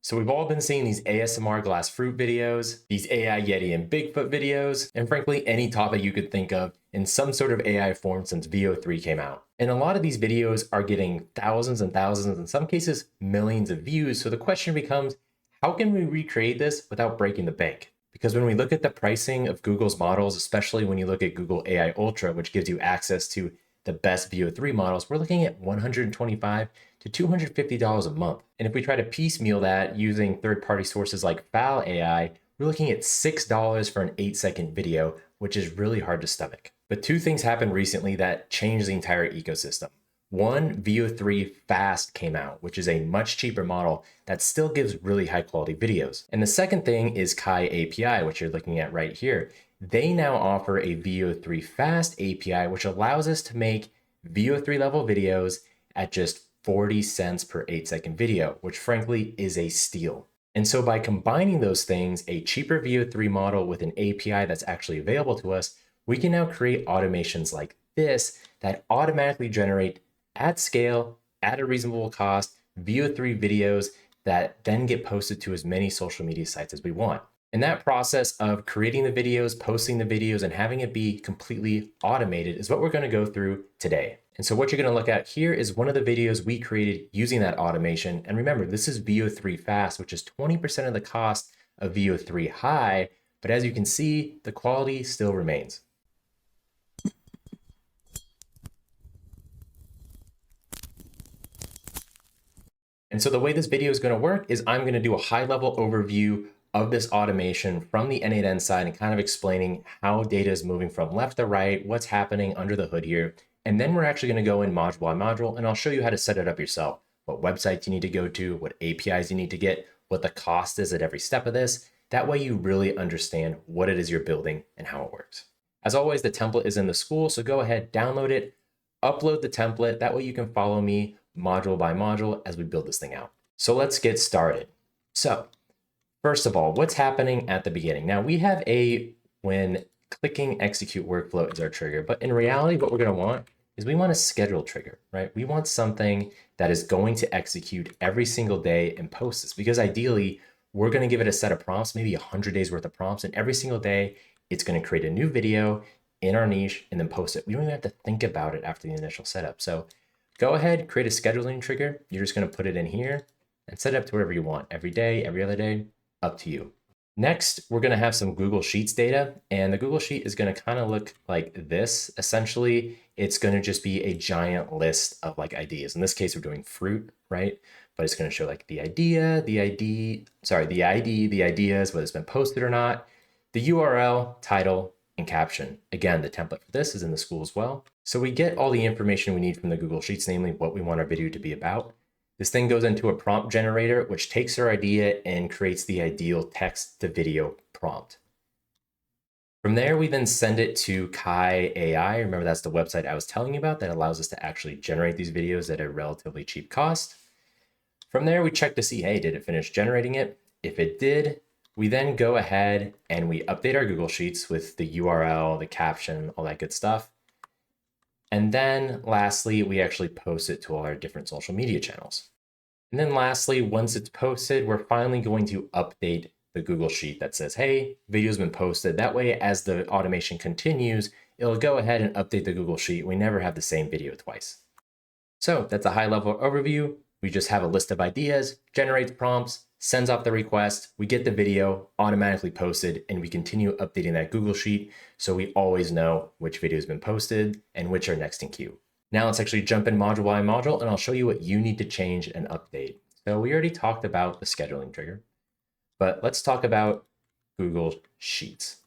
So we've all been seeing these ASMR glass fruit videos, these AI Yeti and Bigfoot videos, and frankly, any topic you could think of in some sort of AI form since VO3 came out. And a lot of these videos are getting thousands and thousands, in some cases, millions of views. So the question becomes, how can we recreate this without breaking the bank? Because when we look at the pricing of Google's models, especially when you look at Google AI Ultra, which gives you access to the best VO3 models, we're looking at $125 to $250 a month. And if we try to piecemeal that using third-party sources like Kie.AI, we're looking at $6 for an 8-second video, which is really hard to stomach. But two things happened recently that changed the entire ecosystem. One, VO3 Fast came out, which is a much cheaper model that still gives really high quality videos. And the second thing is Kie.AI, which you're looking at right here. They now offer a VO3 Fast API, which allows us to make VO3 level videos at just 40 cents per 8-second video, which frankly is a steal. And so by combining those things, a cheaper VO3 model with an API that's actually available to us, we can now create automations like this that automatically generate at scale, at a reasonable cost, VO3 videos that then get posted to as many social media sites as we want. And that process of creating the videos, posting the videos, and having it be completely automated is what we're going to go through today. And so what you're going to look at here is one of the videos we created using that automation. And remember, this is VO3 Fast, which is 20% of the cost of VO3 High. But as you can see, the quality still remains. And so the way this video is going to work is I'm going to do a high-level overview of this automation from the n8n side and kind of explaining how data is moving from left to right, what's happening under the hood here. And then we're actually going to go in module by module, and I'll show you how to set it up yourself, what websites you need to go to, what APIs you need to get, what the cost is at every step of this. That way you really understand what it is you're building and how it works. As always, the template is in the Skool, so go ahead, download it, upload the template. That way you can follow me module by module as we build this thing out. So let's get started. So first of all, what's happening at the beginning? Now we have when clicking execute workflow is our trigger, but in reality, what we're going to want is we want a schedule trigger, right? We want something that is going to execute every single day and post this, because ideally we're going to give it a set of prompts, maybe 100 days worth of prompts. And every single day it's going to create a new video in our niche and then post it. We don't even have to think about it after the initial setup. So go ahead, create a scheduling trigger. You're just going to put it in here and set it up to whatever you want. Every day, every other day, up to you. Next, we're going to have some Google Sheets data, and the Google Sheet is going to kind of look like this. Essentially, it's going to just be a giant list of like ideas. In this case, we're doing fruit, right? But it's going to show like the idea, the ID, the ideas, whether it's been posted or not, the URL, title, and caption. Again, the template for this is in the Skool as well. So we get all the information we need from the Google Sheets, namely what we want our video to be about. This thing goes into a prompt generator, which takes our idea and creates the ideal text to video prompt. From there, we then send it to Kie.AI. Remember, that's the website I was telling you about that allows us to actually generate these videos at a relatively cheap cost. From there, we check to see, hey, did it finish generating it? If it did, we then go ahead and we update our Google Sheets with the URL, the caption, all that good stuff. And then lastly, we actually post it to all our different social media channels. And then lastly, once it's posted, we're finally going to update the Google Sheet that says, hey, video's been posted. That way, as the automation continues, it'll go ahead and update the Google Sheet. We never have the same video twice. So that's a high-level overview. We just have a list of ideas, generates prompts, sends off the request, we get the video automatically posted, and we continue updating that Google Sheet so we always know which video has been posted and which are next in queue. Now let's actually jump in module by module, and I'll show you what you need to change and update. So we already talked about the scheduling trigger, but let's talk about Google Sheets.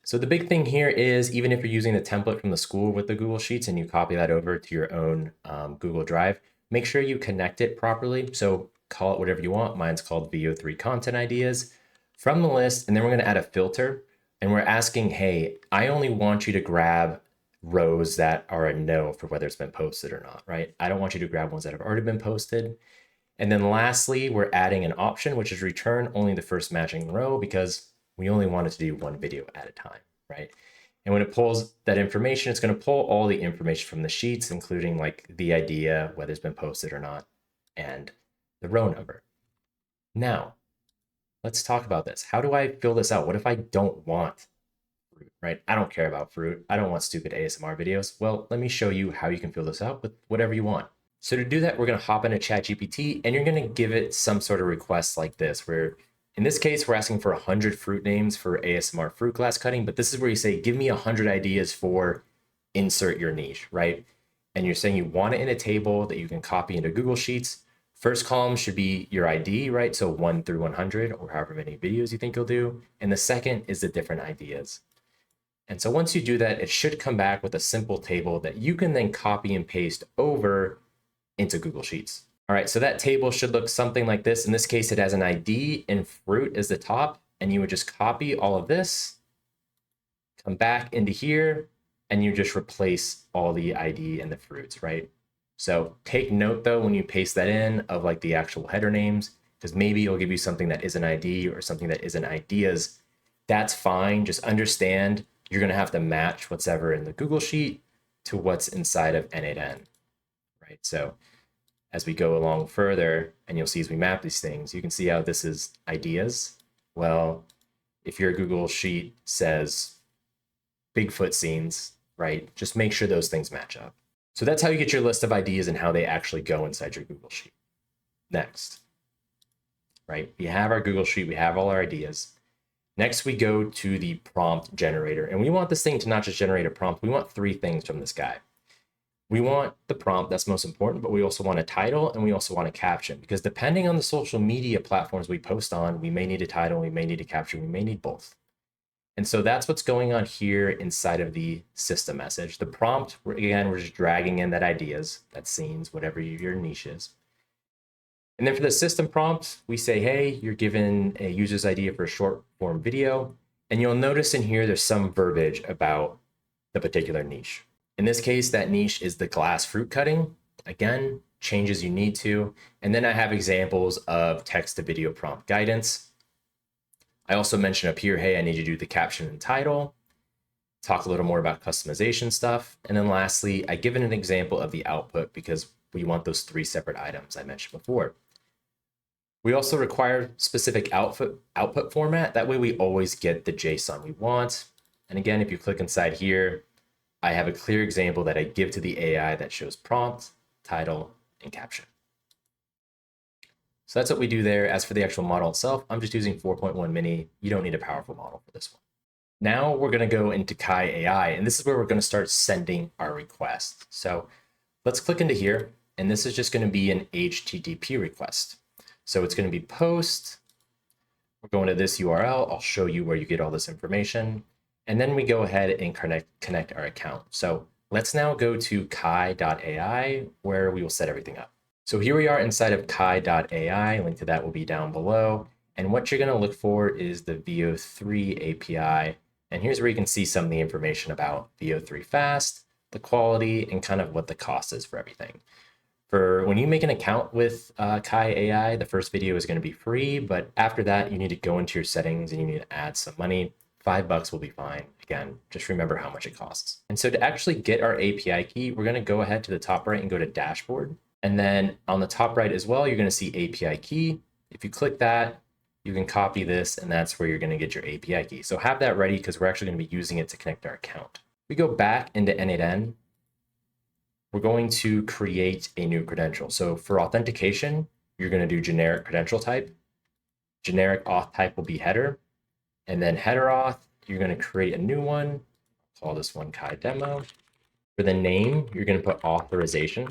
So the big thing here is, even if you're using the template from the Skool with the Google Sheets and you copy that over to your own Google Drive, make sure you connect it properly. So call it whatever you want. Mine's called VO3 content ideas from the list. And then we're going to add a filter, and we're asking, hey, I only want you to grab rows that are a no for whether it's been posted or not, right? I don't want you to grab ones that have already been posted. And then lastly, we're adding an option, which is return only the first matching row, because we only want it to do one video at a time, right? And when it pulls that information, it's going to pull all the information from the sheets, including like the idea, whether it's been posted or not, and the row number. Now, let's talk about this. How do I fill this out? What if I don't want fruit, right? I don't care about fruit. I don't want stupid ASMR videos. Well, let me show you how you can fill this out with whatever you want. So to do that, we're going to hop into ChatGPT and you're going to give it some sort of request like this, where in this case, we're asking for 100 fruit names for ASMR fruit glass cutting, but this is where you say, give me 100 ideas for insert your niche, right? And you're saying you want it in a table that you can copy into Google Sheets. First column should be your ID, right? So 1 through 100, or however many videos you think you'll do. And the second is the different ideas. And so once you do that, it should come back with a simple table that you can then copy and paste over into Google Sheets. All right, so that table should look something like this. In this case, it has an ID and fruit as the top, and you would just copy all of this, come back into here, and you just replace all the ID and the fruits, right? So take note though, when you paste that in of like the actual header names, because maybe it'll give you something that is an ID or something that isn't ideas. That's fine. Just understand you're going to have to match what's ever in the Google Sheet to what's inside of n8n, right? So as we go along further, and you'll see as we map these things, you can see how this is ideas. Well, if your Google Sheet says Bigfoot scenes, right, just make sure those things match up. So that's how you get your list of ideas and how they actually go inside your Google Sheet. Next, right, we have our Google Sheet, we have all our ideas. Next, we go to the prompt generator, and we want this thing to not just generate a prompt. We want 3 things from this guy. We want the prompt, that's most important, but we also want a title and we also want a caption, because depending on the social media platforms we post on, we may need a title, we may need a caption, we may need both. And so that's what's going on here inside of the system message. The prompt, again, we're just dragging in that ideas, that scenes, whatever your niche is. And then for the system prompt, we say, hey, you're given a user's idea for a short form video. And you'll notice in here, there's some verbiage about the particular niche. In this case, that niche is the glass fruit cutting. Again, changes you need to. And then I have examples of text to video prompt guidance. I also mentioned up here, hey, I need you to do the caption and title, talk a little more about customization stuff. And then lastly, I give it an example of the output because we want those 3 separate items I mentioned before. We also require specific output format. That way we always get the JSON we want. And again, if you click inside here, I have a clear example that I give to the AI that shows prompt, title, and caption. So that's what we do there. As for the actual model itself, I'm just using 4.1 mini. You don't need a powerful model for this one. Now we're going to go into Kie.AI, and this is where we're going to start sending our request. So let's click into here, and this is just going to be an HTTP request. So it's going to be post. We're going to this URL. I'll show you where you get all this information. And then we go ahead and connect our account. So let's now go to Kie.AI, where we will set everything up. So here we are inside of Kie.AI. Link to that will be down below. And what you're going to look for is the VO3 API. And here's where you can see some of the information about VO3 Fast, the quality, and kind of what the cost is for everything. For when you make an account with Kie.AI, the first video is going to be free, but after that, you need to go into your settings and you need to add some money. $5 will be fine. Again, just remember how much it costs. And so to actually get our API key, we're going to go ahead to the top right and go to dashboard. And then on the top right as well, you're going to see API key. If you click that, you can copy this, and that's where you're going to get your API key. So have that ready because we're actually going to be using it to connect our account. We go back into n8n. We're going to create a new credential. So for authentication, you're going to do generic credential type. Generic auth type will be header. And then header auth, you're going to create a new one. Call this one Kai Demo. For the name, you're going to put authorization.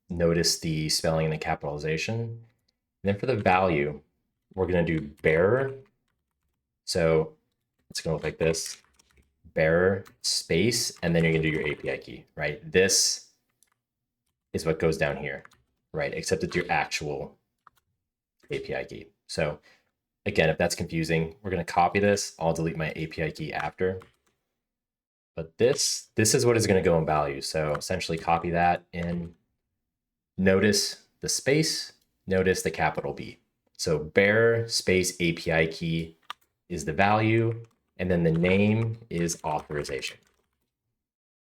Notice the spelling and the capitalization. And then for the value, we're going to do bearer. So it's going to look like this. Bearer space, and then you're going to do your API key, right? This is what goes down here, right? Except it's your actual API key. So again, if that's confusing, we're going to copy this. I'll delete my API key after. But this is what is going to go in value. So essentially copy that in. Notice the space, notice the capital B. So bearer space API key is the value, and then the name is authorization.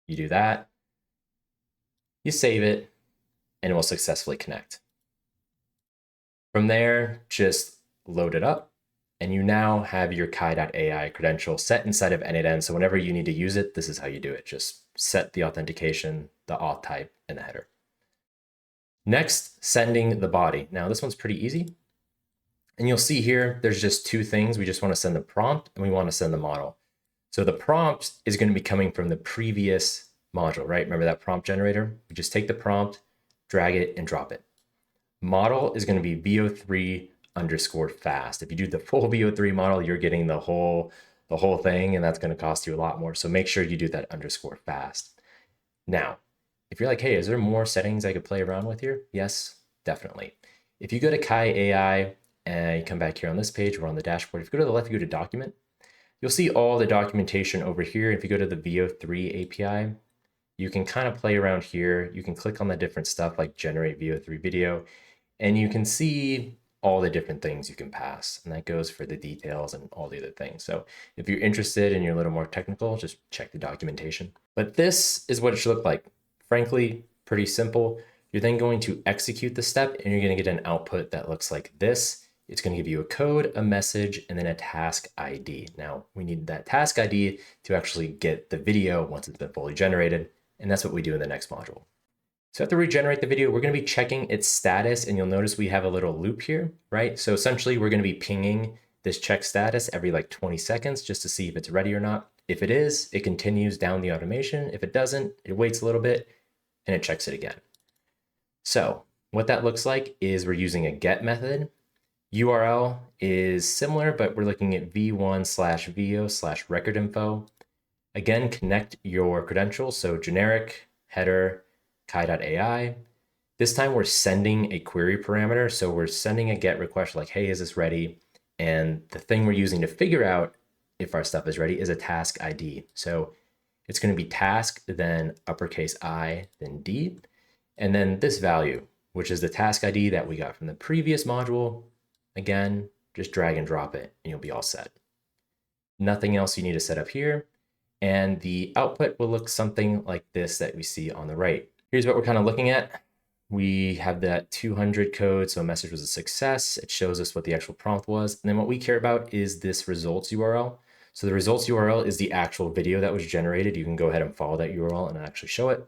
You do that, you save it, and it will successfully connect. From there, just load it up. And you now have your Kie.AI credential set inside of n8n. So whenever you need to use it, this is how you do it. Just set the authentication, the auth type, and the header. Next, sending the body. Now this one's pretty easy. And you'll see here, there's just two things. We just want to send the prompt and we want to send the model. So the prompt is going to be coming from the previous module, right? Remember that prompt generator? We just take the prompt, drag it, and drop it. Model is going to be VO3 underscore fast. If you do the full VO3 model, you're getting the whole thing, and that's going to cost you a lot more. So make sure you do that underscore fast. Now, if you're like, hey, is there more settings I could play around with here? Yes, definitely. If you go to Kie.AI and you come back here on this page, we're on the dashboard. If you go to the left, you go to document, you'll see all the documentation over here. If you go to the VO3 API, you can kind of play around here. You can click on the different stuff like generate VO3 video, and you can see all the different things you can pass. And that goes for the details and all the other things. So if you're interested and you're a little more technical, just check the documentation. But this is what it should look like. Frankly, pretty simple. You're then going to execute the step and you're going to get an output that looks like this. It's going to give you a code, a message, and then a task ID. Now we need that task ID to actually get the video once it's been fully generated. And that's what we do in the next module. So after we regenerate the video, we're going to be checking its status, and you'll notice we have a little loop here, right? So essentially we're going to be pinging this check status every like 20 seconds just to see if it's ready or not. If it is, it continues down the automation. If it doesn't, it waits a little bit and it checks it again. So what that looks like is we're using a get method. URL is similar, but we're looking at v1/vo/record info. Again, connect your credentials. So generic, header, Kie.AI. This time we're sending a query parameter. So we're sending a get request like, hey, is this ready? And the thing we're using to figure out if our stuff is ready is a task ID. So it's going to be task, then uppercase I, then D, and then this value, which is the task ID that we got from the previous module. Again, just drag and drop it and you'll be all set. Nothing else you need to set up here. And the output will look something like this that we see on the right. Here's what we're kind of looking at. We have that 200 code, so a message was a success. It shows us what the actual prompt was. And then what we care about is this results URL. So the results URL is the actual video that was generated. You can go ahead and follow that URL and actually show it.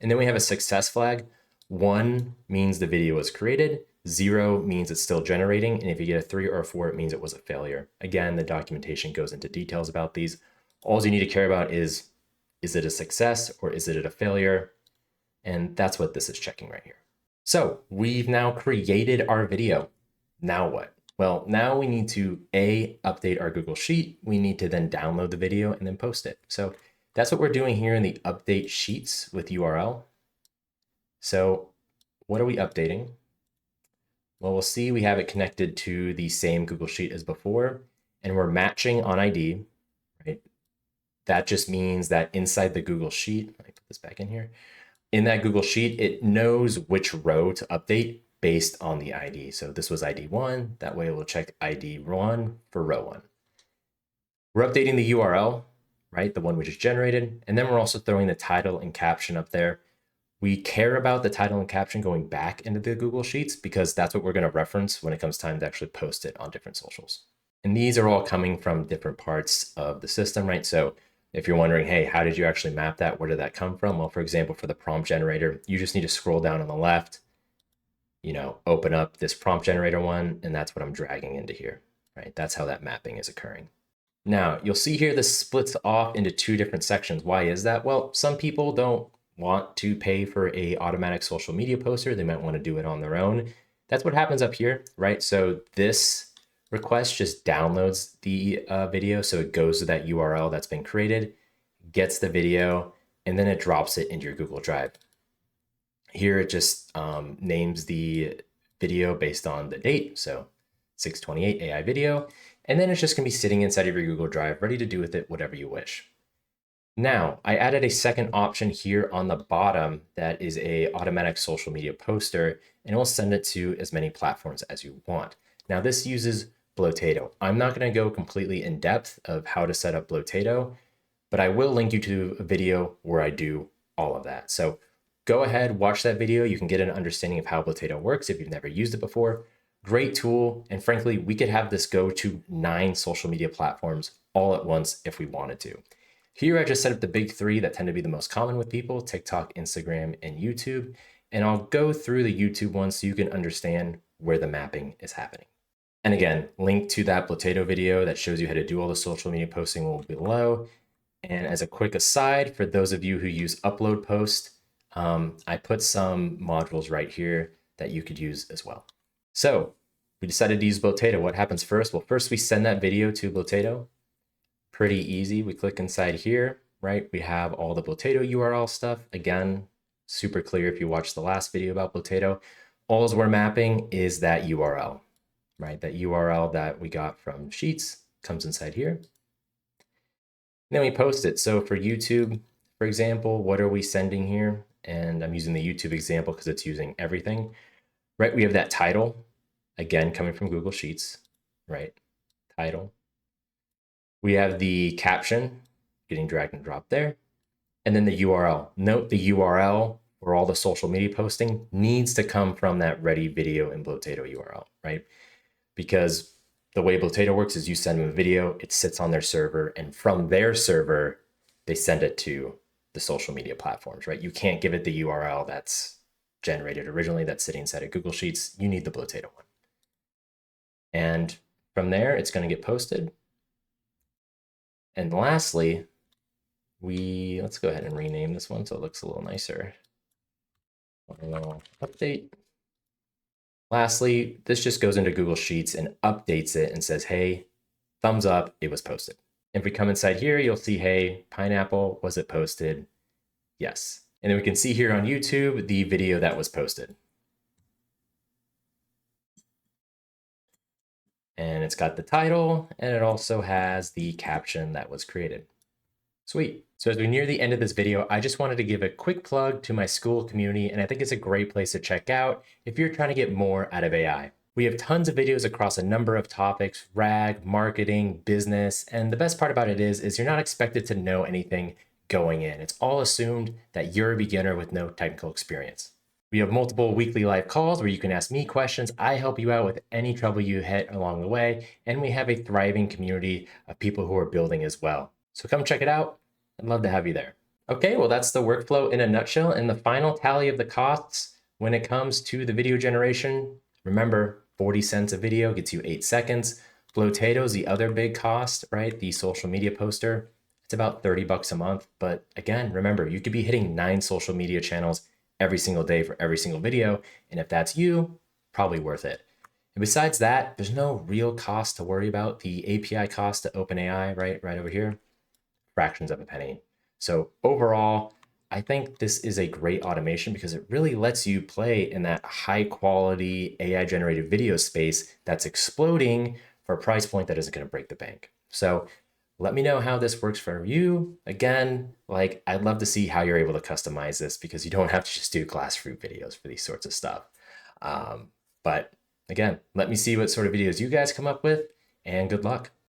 And then we have a success flag. 1 means the video was created. 0 means it's still generating. And if you get a 3 or a 4, it means it was a failure. Again, the documentation goes into details about these. All you need to care about is it a success or is it a failure? And that's what this is checking right here. So we've now created our video. Now what? Well, now we need to update our Google Sheet. We need to then download the video and then post it. So that's what we're doing here in the update sheets with URL. So what are we updating? Well, we'll see we have it connected to the same Google Sheet as before, and we're matching on ID, right? That just means that inside the Google Sheet, let me put this back in here. In that Google Sheet, it knows which row to update based on the ID. So this was ID 1. That way it will check ID 1 for row 1. We're updating the URL, right? The one we just generated. And then we're also throwing the title and caption up there. We care about the title and caption going back into the Google Sheets because that's what we're going to reference when it comes time to actually post it on different socials. And these are all coming from different parts of the system, right? So if you're wondering, hey, how did you actually map that? Where did that come from? Well, for example, for the prompt generator, you just need to scroll down on the left, open up this prompt generator one, and that's what I'm dragging into here, right? That's how that mapping is occurring. Now, you'll see here this splits off into 2 different sections. Why is that? Well, some people don't want to pay for a automatic social media poster. They might want to do it on their own. That's what happens up here, right? So this request just downloads the video. So it goes to that URL that's been created, gets the video, and then it drops it into your Google Drive. Here it just names the video based on the date. So 6/28 AI video. And then it's just gonna be sitting inside of your Google Drive, ready to do with it whatever you wish. Now, I added a second option here on the bottom that is a automatic social media poster, and it will send it to as many platforms as you want. Now, this uses Blotato. I'm not going to go completely in depth of how to set up Blotato, but I will link you to a video where I do all of that. So go ahead, watch that video. You can get an understanding of how Blotato works if you've never used it before. Great tool. And frankly, we could have this go to 9 social media platforms all at once if we wanted to. Here, I just set up the big 3 that tend to be the most common with people: TikTok, Instagram, and YouTube. And I'll go through the YouTube one so you can understand where the mapping is happening. And again, link to that Blotato video that shows you how to do all the social media posting will be below. And as a quick aside, for those of you who use Upload Post, I put some modules right here that you could use as well. So we decided to use Blotato. What happens first? Well, first we send that video to Blotato. Pretty easy. We click inside here, right? We have all the Blotato URL stuff. Again, super clear if you watched the last video about Blotato. All we're mapping is that URL, right? That URL that we got from Sheets comes inside here. Then we post it. So for YouTube, for example, what are we sending here? And I'm using the YouTube example because it's using everything, right? We have that title, again, coming from Google Sheets, right? Title. We have the caption getting dragged and dropped there. And then the URL. Note the URL for all the social media posting needs to come from that ready video and Blotato URL, right? Because the way Blotato works is you send them a video, it sits on their server, and from their server, they send it to the social media platforms, right? You can't give it the URL that's generated originally that's sitting inside of Google Sheets. You need the Blotato one. And from there, it's going to get posted. And lastly, let's go ahead and rename this one so it looks a little nicer. A little update. Lastly, this just goes into Google Sheets and updates it and says, hey, thumbs up, it was posted. If we come inside here, you'll see, hey, pineapple, was it posted? Yes. And then we can see here on YouTube the video that was posted. And it's got the title, and it also has the caption that was created. Sweet. So as we near the end of this video, I just wanted to give a quick plug to my Skool community, and I think it's a great place to check out if you're trying to get more out of AI. We have tons of videos across a number of topics: RAG, marketing, business, and the best part about it is you're not expected to know anything going in. It's all assumed that you're a beginner with no technical experience. We have multiple weekly live calls where you can ask me questions. I help you out with any trouble you hit along the way, and we have a thriving community of people who are building as well. So come check it out. I'd love to have you there. Okay, well, that's the workflow in a nutshell. And the final tally of the costs when it comes to the video generation, remember, 40 cents a video gets you 8 seconds. Blotato's the other big cost, right? The social media poster. It's about 30 bucks a month. But again, remember, you could be hitting 9 social media channels every single day for every single video. And if that's you, probably worth it. And besides that, there's no real cost to worry about. The API cost to OpenAI, right over here, fractions of a penny. So overall, I think this is a great automation because it really lets you play in that high quality AI generated video space that's exploding for a price point that isn't going to break the bank. So let me know how this works for you. Again, like, I'd love to see how you're able to customize this because you don't have to just do glass fruit videos for these sorts of stuff. But again, let me see what sort of videos you guys come up with, and good luck.